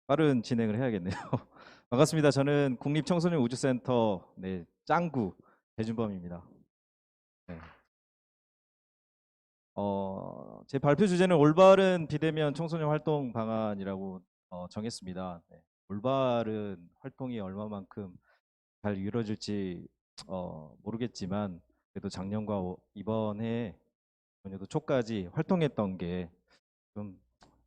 빠른 진행을 해야겠네요. 반갑습니다. 저는 국립청소년우주센터 짱구 배준범입니다. 네. 제 발표 주제는 올바른 비대면 청소년 활동 방안이라고 정했습니다. 네. 올바른 활동이 얼마만큼 잘 이루어질지 모르겠지만 그래도 작년과 이번 해 전에도 초까지 활동했던 게 좀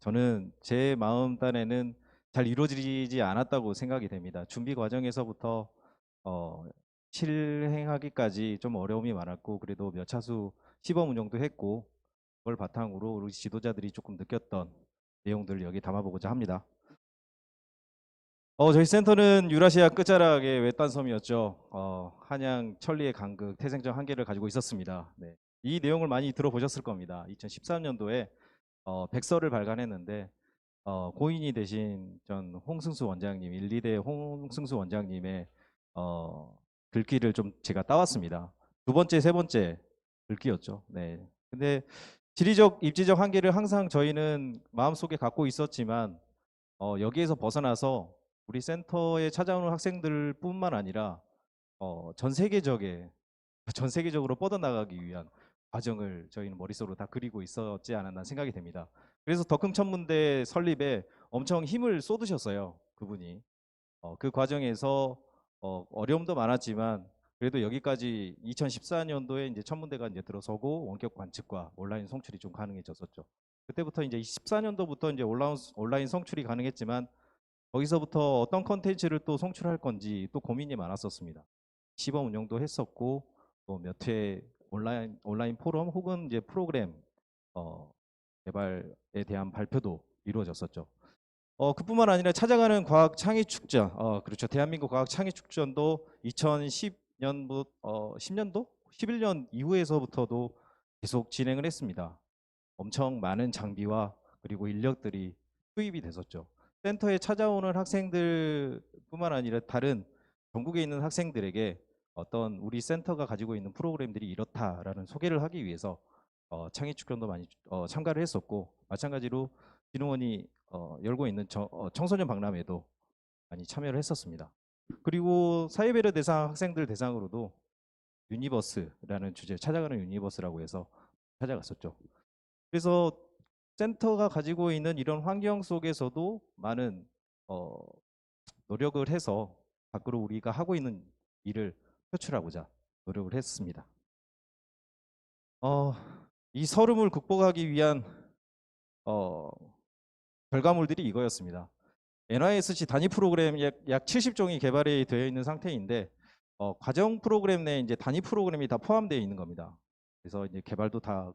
저는 제 마음 딴에는 잘 이루어지지 않았다고 생각이 됩니다. 준비 과정에서부터 어, 실행하기까지 좀 어려움이 많았고 그래도 몇 차수 시범 운영도 했고 그걸 바탕으로 우리 지도자들이 조금 느꼈던 내용들을 여기 담아보고자 합니다. 저희 센터는 유라시아 끝자락의 외딴섬이었죠. 한양 천리의 간극, 태생적 한계를 가지고 있었습니다. 네. 이 내용을 많이 들어보셨을 겁니다. 2013년도에 백서를 발간했는데 고인이 되신 전 홍승수 원장님, 1, 2대 홍승수 원장님의 글귀를 좀 제가 따왔습니다. 두 번째, 세 번째 글귀였죠. 네. 근데 지리적, 입지적 한계를 항상 저희는 마음속에 갖고 있었지만 여기에서 벗어나서 우리 센터에 찾아오는 학생들뿐만 아니라 전 세계적에 전 세계적으로 뻗어나가기 위한 과정을 저희는 머릿속으로 다 그리고 있었지 않았나 생각이 됩니다. 그래서 덕흥천문대 설립에 엄청 힘을 쏟으셨어요. 그분이. 그 과정에서 어려움도 많았지만 그래도 여기까지 2014년도에 이제 천문대가 이제 들어서고 원격 관측과 온라인 송출이 좀 가능해졌었죠. 그때부터 이제 14년도부터 이제 온라인 송출이 가능했지만 거기서부터 어떤 컨텐츠를 또 송출할 건지 또 고민이 많았었습니다. 시범 운영도 했었고 또 몇 회 온라인 포럼 혹은 이제 프로그램 어, 개발에 대한 발표도 이루어졌었죠. 그뿐만 아니라 찾아가는 과학 창의 축전, 그렇죠. 대한민국 과학 창의 축전도 2010년부터 10년도, 11년 이후에서부터도 계속 진행을 했습니다. 엄청 많은 장비와 그리고 인력들이 투입이 됐었죠. 센터에 찾아오는 학생들뿐만 아니라 다른 전국에 있는 학생들에게 어떤 우리 센터가 가지고 있는 프로그램들이 이렇다라는 소개를 하기 위해서 창의 축전도 많이 참가를 했었고 마찬가지로 진흥원이 열고 있는 청소년 박람회도 많이 참여를 했었습니다. 그리고 사회배려 대상 학생들 대상으로도 유니버스라는 주제 찾아가는 유니버스라고 해서 찾아갔었죠. 그래서 센터가 가지고 있는 이런 환경 속에서도 많은 어, 노력을 해서 밖으로 우리가 하고 있는 일을 표출하고자 노력을 했습니다. 어, 이 서름을 극복하기 위한 어, 결과물들이 이거였습니다. NISC 단위 프로그램 약 70종이 개발이 되어 있는 상태인데 과정 프로그램 내에 이제 단위 프로그램이 다 포함되어 있는 겁니다. 그래서 이제 개발도 다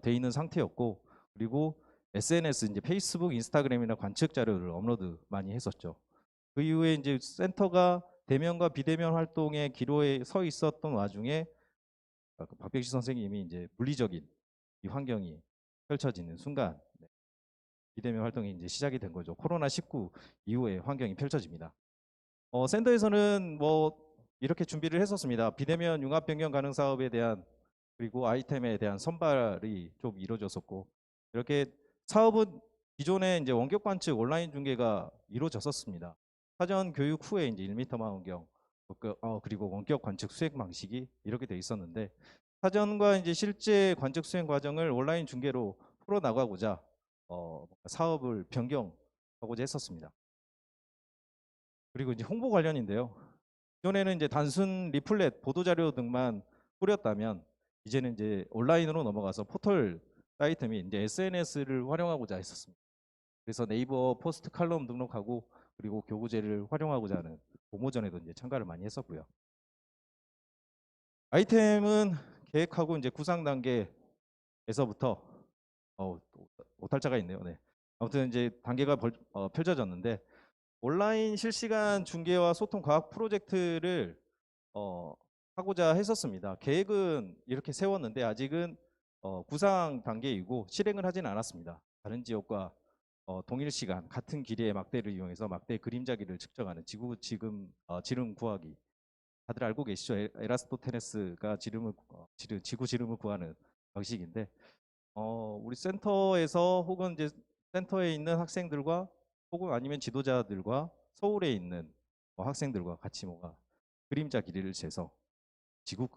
돼 있는 상태였고 그리고 SNS 이제 페이스북, 인스타그램이나 관측 자료를 업로드 많이 했었죠. 그 이후에 이제 센터가 대면과 비대면 활동의 기로에 서 있었던 와중에 박백시 선생님이 이제 물리적인 이 환경이 펼쳐지는 순간 비대면 활동이 이제 시작이 된 거죠. 코로나19 이후에 환경이 펼쳐집니다. 센터에서는 뭐 이렇게 준비를 했었습니다. 비대면 융합 변경 가능 사업에 대한 그리고 아이템에 대한 선발이 좀 이루어졌었고 이렇게 사업은 기존에 이제 원격 관측 온라인 중계가 이루어졌었습니다. 사전 교육 후에 이제 1m 망원경 그리고 원격 관측 수행 방식이 이렇게 돼 있었는데 사전과 이제 실제 관측 수행 과정을 온라인 중계로 풀어 나가고자 사업을 변경하고자 했었습니다. 그리고 이제 홍보 관련인데요. 기존에는 이제 단순 리플렛, 보도자료 등만 뿌렸다면 이제는 이제 온라인으로 넘어가서 포털 사이트 및 이제 SNS를 활용하고자 했었습니다. 그래서 네이버 포스트 칼럼 등록하고 그리고 교구제를 활용하고자 하는 공모전에도 이제 참가를 많이 했었고요. 아이템은 계획하고 이제 구상 단계에서부터 오탈자가 있네요. 네. 아무튼 이제 단계가 펼쳐졌는데 온라인 실시간 중계와 소통 과학 프로젝트를 어, 하고자 했었습니다. 계획은 이렇게 세웠는데 아직은 구상 단계이고 실행을 하진 않았습니다. 다른 지역과 동일 시간 같은 길이의 막대를 이용해서 막대 그림자기를 측정하는 지름 구하기 다들 알고 계시죠? 에라스토테네스가 지구 지름을 구하는 방식인데 우리 센터에서 혹은 이제 센터에 있는 학생들과 혹은 아니면 지도자들과 서울에 있는 뭐 학생들과 같이 뭔가 그림자 길이를 재서 지구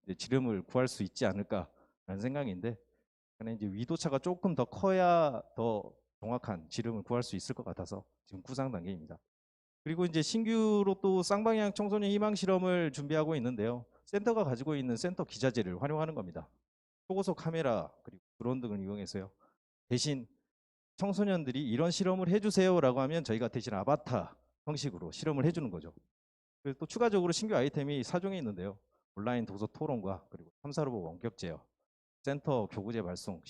이제 지름을 구할 수 있지 않을까라는 생각인데, 저는 이제 위도차가 조금 더 커야 더 정확한 지름을 구할 수 있을 것 같아서 지금 구상 단계입니다. 그리고 이제 신규로 또 쌍방향 청소년 희망 실험을 준비하고 있는데요. 센터가 가지고 있는 센터 기자재를 활용하는 겁니다. 초고속 카메라 그리고 드론 등을 이용해서요. 대신 청소년들이 이런 실험을 해주세요라고 하면 저희가 대신 아바타 형식으로 실험을 해주는 거죠. 그리고 또 추가적으로 신규 아이템이 4종에 있는데요. 온라인 도서 토론과 그리고 3사 로봇 원격 제어, 센터 교구제 발송,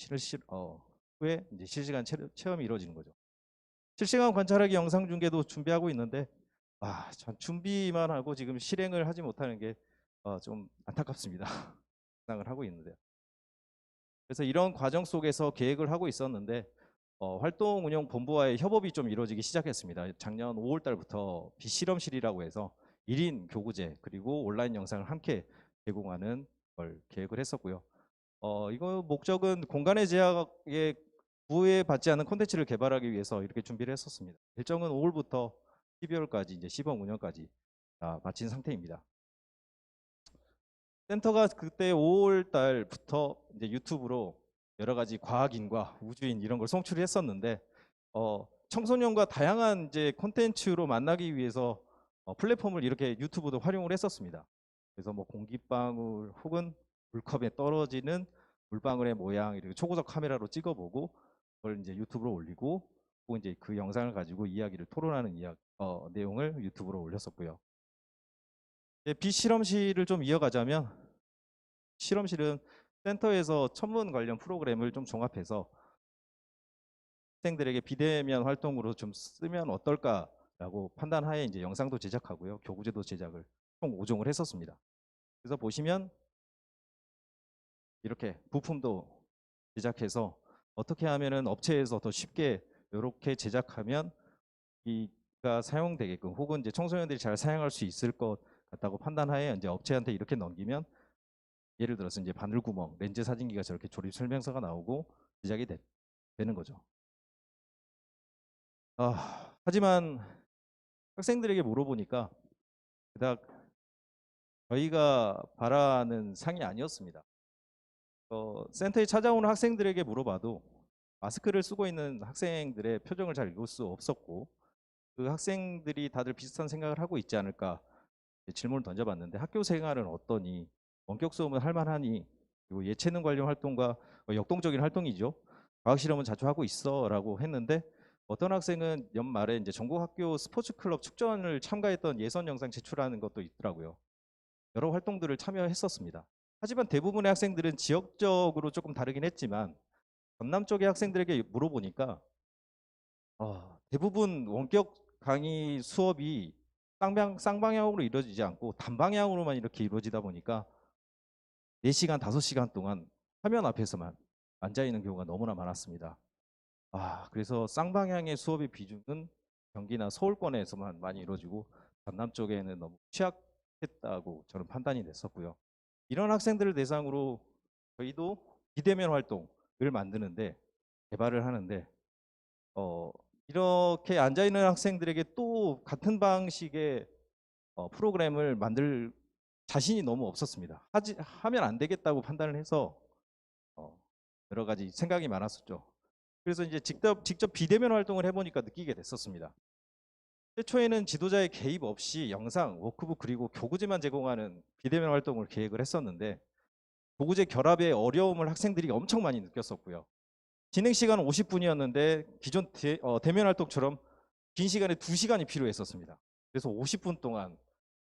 후에 이제 실시간 체험이 이루어지는 거죠. 실시간 관찰하기 영상 중계도 준비하고 있는데, 전 준비만 하고 지금 실행을 하지 못하는 게 좀 안타깝습니다. 생각을 하고 있는데요. 그래서 이런 과정 속에서 계획을 하고 있었는데, 활동운영본부와의 협업이 좀 이루어지기 시작했습니다. 작년 5월 달부터 비실험실이라고 해서 1인 교구제 그리고 온라인 영상을 함께 제공하는 걸 계획을 했었고요. 이거 목적은 공간의 제약에 구애받지 않은 콘텐츠를 개발하기 위해서 이렇게 준비를 했었습니다. 일정은 5월부터 12월까지 이제 시범 운영까지 마친 상태입니다. 센터가 그때 5월 달부터 이제 유튜브로 여러 가지 과학인과 우주인 이런 걸 송출을 했었는데, 청소년과 다양한 이제 콘텐츠로 만나기 위해서 플랫폼을 이렇게 유튜브도 활용을 했었습니다. 그래서 뭐 공기방울 혹은 물컵에 떨어지는 물방울의 모양 이렇게 초고속 카메라로 찍어보고 그걸 이제 유튜브로 올리고, 혹은 이제 그 영상을 가지고 이야기를 토론하는 내용을 유튜브로 올렸었고요. 비실험실을 좀 이어가자면, 실험실은 센터에서 천문 관련 프로그램을 좀 종합해서 학생들에게 비대면 활동으로 좀 쓰면 어떨까라고 판단하에 이제 영상도 제작하고요, 교구제도 제작을 총 5종을 했었습니다. 그래서 보시면 이렇게 부품도 제작해서 어떻게 하면은 업체에서 더 쉽게 이렇게 제작하면 이가 사용되게끔, 혹은 이제 청소년들이 잘 사용할 수 있을 것 같다고 판단하에 이제 업체한테 이렇게 넘기면, 예를 들어서 이제 바늘구멍, 렌즈 사진기가 저렇게 조립 설명서가 나오고 제작이 되는 거죠. 하지만 학생들에게 물어보니까 그닥 저희가 바라는 상이 아니었습니다. 센터에 찾아오는 학생들에게 물어봐도 마스크를 쓰고 있는 학생들의 표정을 잘 읽을 수 없었고, 그 학생들이 다들 비슷한 생각을 하고 있지 않을까 질문을 던져봤는데, 학교 생활은 어떠니, 원격 수업은 할만하니, 그리고 예체능 관련 활동과 역동적인 활동이죠. 과학 실험은 자주 하고 있어라고 했는데, 어떤 학생은 연말에 이제 전국 학교 스포츠 클럽 축전을 참가했던 예선 영상 제출하는 것도 있더라고요. 여러 활동들을 참여했었습니다. 하지만 대부분의 학생들은 지역적으로 조금 다르긴 했지만, 전남 쪽의 학생들에게 물어보니까 대부분 원격 강의 수업이 쌍방향으로 이루어지지 않고 단방향으로만 이렇게 이루어지다 보니까 4시간, 5시간 동안 화면 앞에서만 앉아있는 경우가 너무나 많았습니다. 그래서 쌍방향의 수업의 비중은 경기나 서울권에서만 많이 이루어지고 전남 쪽에는 너무 취약했다고 저는 판단이 됐었고요. 이런 학생들을 대상으로 저희도 비대면 활동을 만드는데, 개발을 하는데, 이렇게 앉아있는 학생들에게 또 같은 방식의 프로그램을 만들 자신이 너무 없었습니다. 하면 안 되겠다고 판단을 해서 여러 가지 생각이 많았었죠. 그래서 이제 직접 비대면 활동을 해보니까 느끼게 됐었습니다. 최초에는 지도자의 개입 없이 영상, 워크북 그리고 교구제만 제공하는 비대면 활동을 계획을 했었는데, 교구제 결합의 어려움을 학생들이 엄청 많이 느꼈었고요. 진행 시간은 50분이었는데 기존 대면 활동처럼 긴 시간에 2시간이 필요했었습니다. 그래서 50분 동안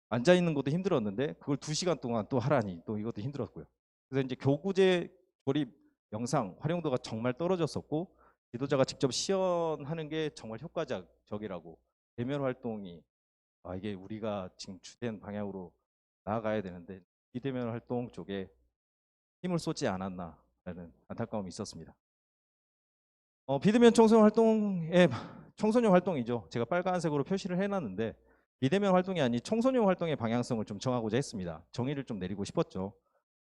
앉아 있는 것도 힘들었는데 그걸 2시간 동안 또 하라니 또 이것도 힘들었고요. 그래서 이제 교구제 조립 영상 활용도가 정말 떨어졌었고, 지도자가 직접 시연하는 게 정말 효과적이라고, 대면 활동이 이게 우리가 지금 주된 방향으로 나아가야 되는데 비대면 활동 쪽에 힘을 쏟지 않았나라는 안타까움이 있었습니다. 비대면 청소년 활동의 청소년 활동이죠. 제가 빨간색으로 표시를 해놨는데, 비대면 활동이 아닌 청소년 활동의 방향성을 좀 정하고자 했습니다. 정의를 좀 내리고 싶었죠.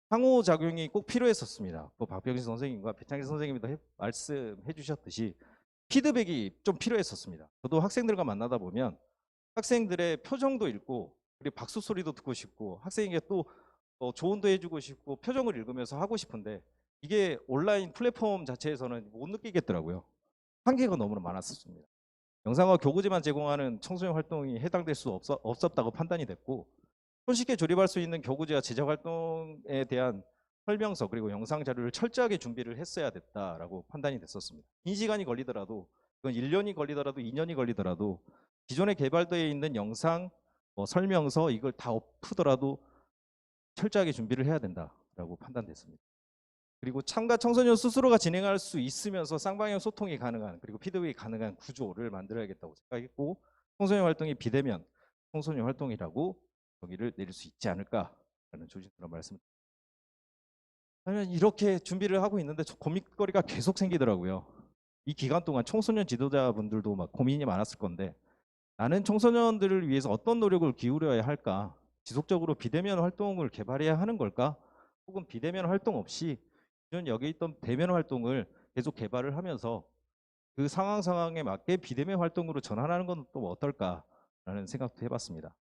상호작용이 꼭 필요했었습니다. 박병신 선생님과 배창기 선생님도 말씀해 주셨듯이 피드백이 좀 필요했었습니다. 저도 학생들과 만나다 보면 학생들의 표정도 읽고 그리고 박수 소리도 듣고 싶고 학생에게 또 조언도 해주고 싶고 표정을 읽으면서 하고 싶은데 이게 온라인 플랫폼 자체에서는 못 느끼겠더라고요. 한계가 너무나 많았었습니다. 영상과 교구지만 제공하는 청소년 활동이 해당될 수 없었다고 판단이 됐고 손쉽게 조립할 수 있는 교구지와 제작 활동에 대한 설명서 그리고 영상 자료를 철저하게 준비를 했어야 됐다라고 판단이 됐었습니다. 긴 시간이 걸리더라도 이건 1년이 걸리더라도 2년이 걸리더라도 기존에 개발되어 있는 영상 설명서 이걸 다 엎으더라도 철저하게 준비를 해야 된다라고 판단됐습니다. 그리고 참가 청소년 스스로가 진행할 수 있으면서 쌍방향 소통이 가능한 그리고 피드백이 가능한 구조를 만들어야겠다고 생각했고 청소년 활동이 비대면 청소년 활동이라고 정의를 내릴 수 있지 않을까라는 조심스러운 말씀을 드립니다. 이렇게 준비를 하고 있는데 고민거리가 계속 생기더라고요. 이 기간 동안 청소년 지도자분들도 막 고민이 많았을 건데 나는 청소년들을 위해서 어떤 노력을 기울여야 할까? 지속적으로 비대면 활동을 개발해야 하는 걸까? 혹은 비대면 활동 없이 기존 여기 있던 대면 활동을 계속 개발을 하면서 그 상황에 맞게 비대면 활동으로 전환하는 건 또 어떨까라는 생각도 해봤습니다.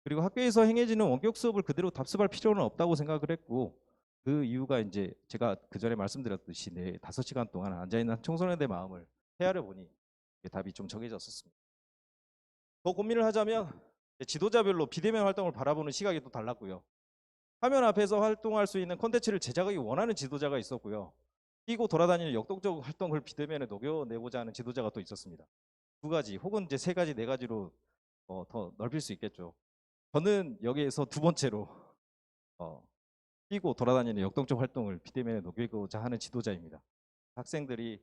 그리고 학교에서 행해지는 원격 수업을 그대로 답습할 필요는 없다고 생각을 했고 그 이유가 이제 제가 그 전에 말씀드렸듯이 5시간 동안 앉아있는 청소년의 마음을 헤아려 보니 답이 좀 정해졌었습니다. 더 고민을 하자면 지도자별로 비대면 활동을 바라보는 시각이 또 달랐고요. 화면 앞에서 활동할 수 있는 콘텐츠를 제작하기 원하는 지도자가 있었고요. 뛰고 돌아다니는 역동적 활동을 비대면에 녹여내고자 하는 지도자가 또 있었습니다. 2가지 혹은 이제 3가지, 4가지로 더 넓힐 수 있겠죠. 저는 여기에서 2번째로 뛰고 돌아다니는 역동적 활동을 비대면에 녹이고자 하는 지도자입니다. 학생들이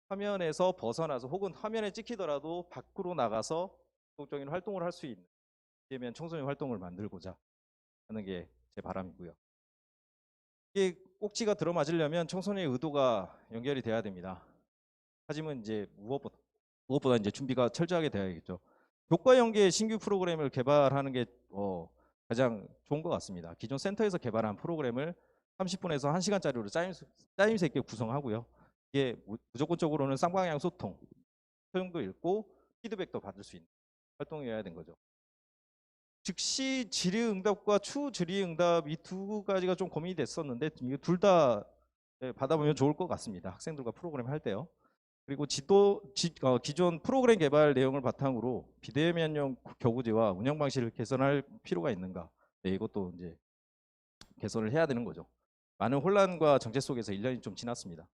화면에서 벗어나서 혹은 화면에 찍히더라도 밖으로 나가서 적극적인 활동을 할 수 있는 비대면 청소년 활동을 만들고자 하는 게 제 바람이고요. 이게 꼭지가 들어맞으려면 청소년의 의도가 연결이 돼야 됩니다. 하지만 이제 무엇보다 이제 준비가 철저하게 돼야겠죠. 교과 연계의 신규 프로그램을 개발하는 게 가장 좋은 것 같습니다. 기존 센터에서 개발한 프로그램을 30분에서 1시간짜리로 짜임새 있게 구성하고요. 이게 무조건적으로는 쌍방향 소통, 소용도 읽고 피드백도 받을 수 있는 활동이어야 된 거죠. 즉시 질의응답과 추후 질의응답 이 2가지가 좀 고민이 됐었는데 둘 다 받아보면 좋을 것 같습니다. 학생들과 프로그램 할 때요. 그리고 기존 프로그램 개발 내용을 바탕으로 비대면형 교구지와 운영 방식을 개선할 필요가 있는가? 이것도 이제 개선을 해야 되는 거죠. 많은 혼란과 정체 속에서 1년이 좀 지났습니다.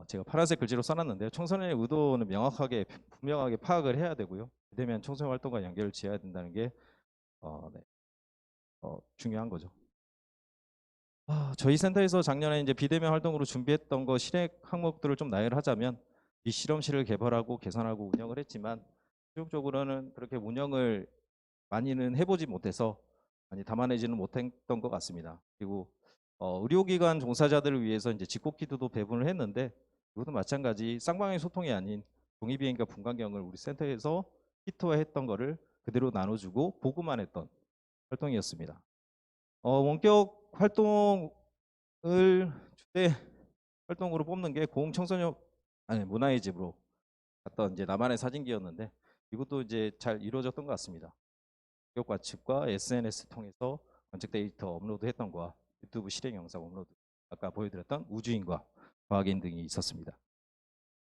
제가 파란색 글씨로 써놨는데요. 청소년의 의도는 분명하게 파악을 해야 되고요. 비대면 청소년 활동과 연결을 지어야 된다는 게 중요한 거죠. 저희 센터에서 작년에 이제 비대면 활동으로 준비했던 거 실행 항목들을 좀 나열을 하자면 이 실험실을 개발하고 개선하고 운영을 했지만 최종적으로는 그렇게 운영을 많이는 해보지 못해서 많이 담아내지는 못했던 것 같습니다. 그리고 의료기관 종사자들을 위해서 이제 직곡키트도 배분을 했는데 이것도 마찬가지 쌍방향 소통이 아닌 종이비행과 분광경을 우리 센터에서 키트화했던 거를 그대로 나눠주고 보고만 했던 활동이었습니다. 원격 활동을 주대 활동으로 뽑는 게 문화의 집으로 갔던 이제 나만의 사진기였는데 이것도 이제 잘 이루어졌던 것 같습니다. 교육 관측과 SNS 통해서 관측 데이터 업로드했던 거와 유튜브 실행 영상 업로드, 아까 보여드렸던 우주인과 과학인 등이 있었습니다.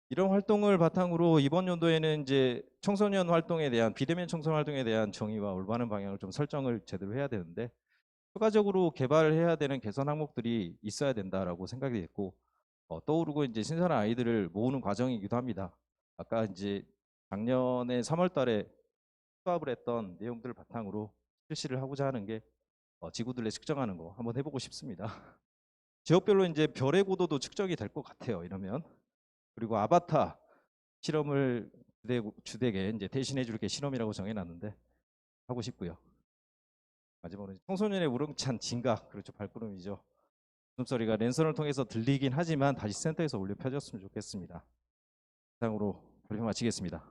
이런 활동을 바탕으로 이번 연도에는 이제 청소년 활동에 대한 비대면 청소년 활동에 대한 정의와 올바른 방향을 좀 설정을 제대로 해야 되는데 추가적으로 개발해야 되는 개선 항목들이 있어야 된다라고 생각이 됐고 떠오르고 이제 신선한 아이들을 모으는 과정이기도 합니다. 아까 이제 작년에 3월달에 수합을 했던 내용들을 바탕으로 실시를 하고자 하는 게 지구들레 측정하는 거 한번 해보고 싶습니다. 지역별로 이제 별의 고도도 측정이 될 것 같아요. 이러면 그리고 아바타 실험을 주되게 이제 대신해 줄게 실험이라고 정해놨는데 하고 싶고요. 마지막으로 청소년의 우렁찬 진각, 그렇죠, 발걸음이죠. 웃음소리가 랜선을 통해서 들리긴 하지만 다시 센터에서 울려 펴졌으면 좋겠습니다. 이상으로 발표 마치겠습니다.